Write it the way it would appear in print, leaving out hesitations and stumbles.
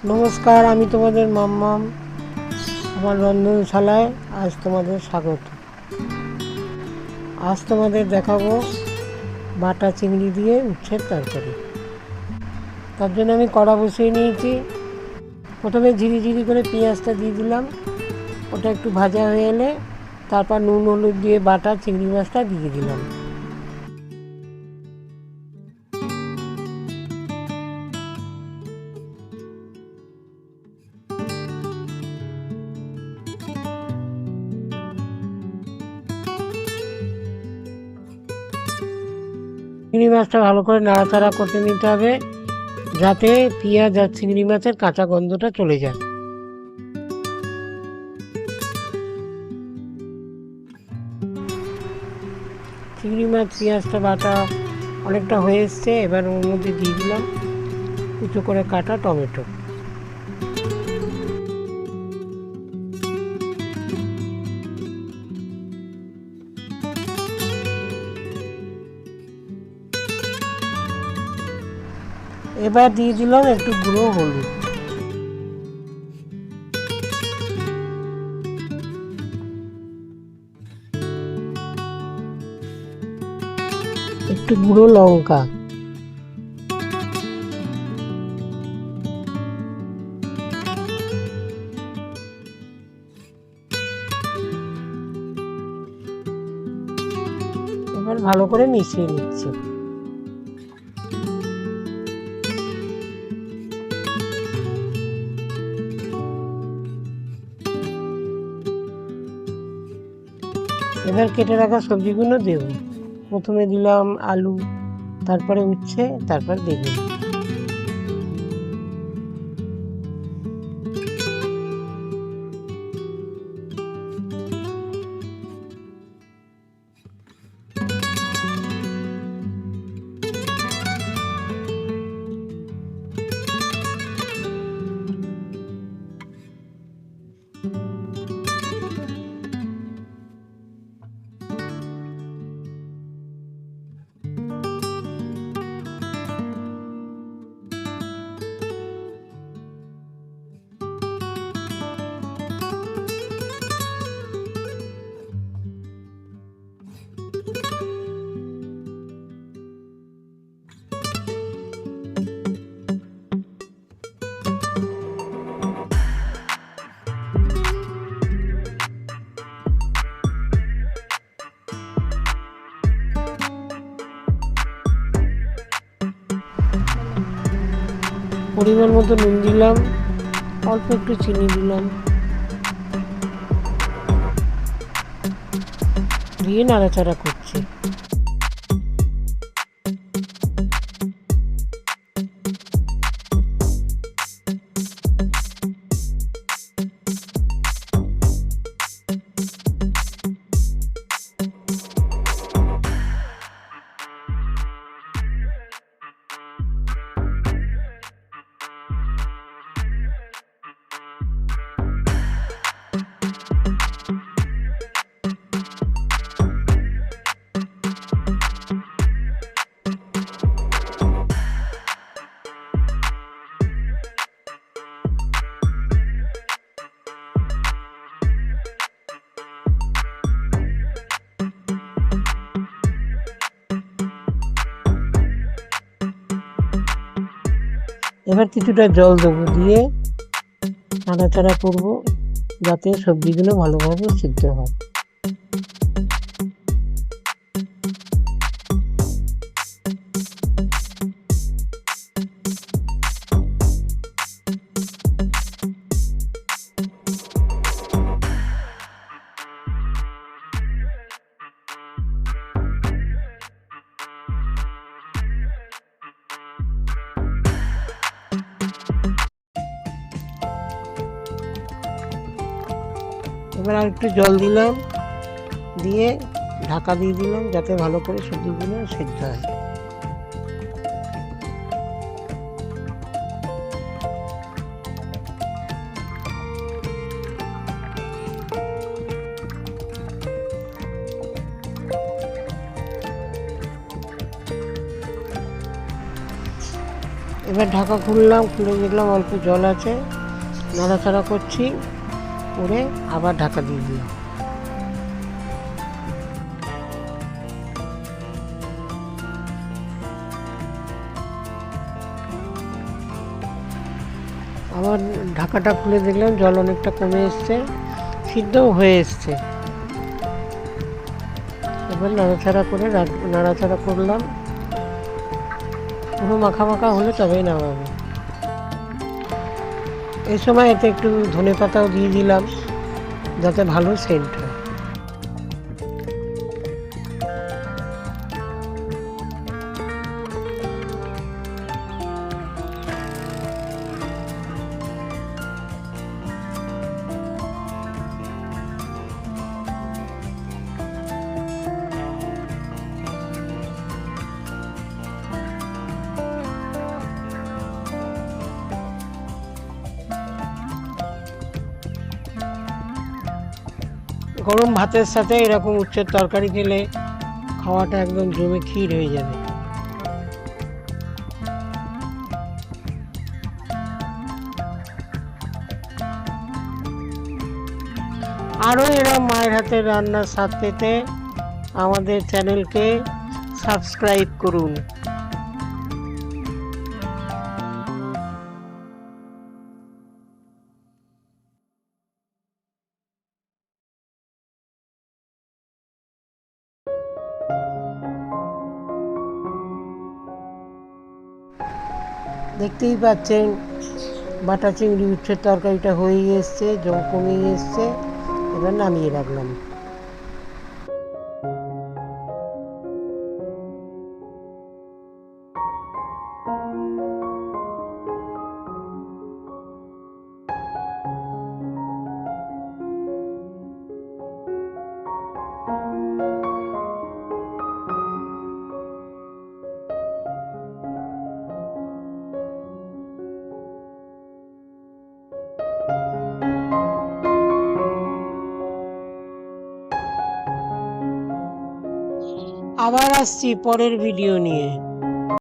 নমস্কার, আমি তোমাদের মাম্মাম। আমার রন্ধনশালায় আজ তোমাদের স্বাগত। আজ তোমাদের দেখাবো বাটা চিংড়ি দিয়ে উচ্ছের তরকারি। তার জন্য আমি কড়া বসিয়ে নিয়েছি। প্রথমে ঝিরি করে পেঁয়াজটা দিয়ে দিলাম। ওটা একটু ভাজা হয়ে এলে তারপর নুন হলুদ দিয়ে বাটা চিংড়ি মাছটা দিয়ে দিলাম। চিংড়ি মাছটা ভালো করে নাড়াচাড়া করতে নিতে হবে, যাতে পেঁয়াজ আর চিংড়ি মাছের কাঁচা গন্ধটা চলে যায়। চিংড়ি মাছ পেঁয়াজটা বাটা অনেকটা হয়ে এসছে। এবার ওর মধ্যে দিয়ে দিলাম কুচো করে কাটা টমেটো। এবার দিয়ে দিলাম একটু গুঁড়ো হলুদ। একটু গুঁড়ো লঙ্কা। এবার ভালো করে মিশিয়ে নিচ্ছি। এবার কেটে রাখা সবজিগুলো দেব। প্রথমে দিলাম আলু, তারপরে উচ্ছে, তারপর বেগুন। পরিমাণ মতো নুন দিলাম, অল্প একটু চিনি দিলাম, দিয়ে নাড়াচাড়া করছি। এবার কিছুটা জল দেবো, দিয়ে নাড়াচাড়া করবো যাতে সবজিগুলো ভালোভাবে সিদ্ধ হয়। এবার আর একটু জল দিলাম, দিয়ে ঢাকা দিয়ে দিলাম যাতে ভালো করে সবজিগুলো সেদ্ধ হয়। এবার ঢাকা খুললাম, খুলে দেখলাম অল্প জল আছে, নাড়াচাড়া করছি, করে আবার ঢাকা দিয়ে দিলাম। আবার ঢাকাটা খুলে দেখলাম জল অনেকটা কমে এসছে, সিদ্ধও হয়ে এসছে। এবার নাড়াচাড়া করলাম, পুরো মাখা মাখা হলে তবেই নামাবো। এই সময় এতে একটু ধনেপাতাও দিয়ে দিলাম যাতে ভালো সেন্ট হয়। গরম ভাতের সাথে এরকম উচ্ছের তরকারি খেলে খাওয়াটা একদম জমে ক্ষীর হয়ে যাবে। আরও এরকম মায়ের হাতের রান্নার স্বাদ পেতে আমাদের চ্যানেলকে সাবস্ক্রাইব করুন। দেখতেই পাচ্ছেন বাটা চিংড়ি উচ্ছের তরকারিটা হয়ে এসছে, জল কমে এসছে। এবার নামিয়ে রাখলাম। আবার আসছি পরের ভিডিও নিয়ে।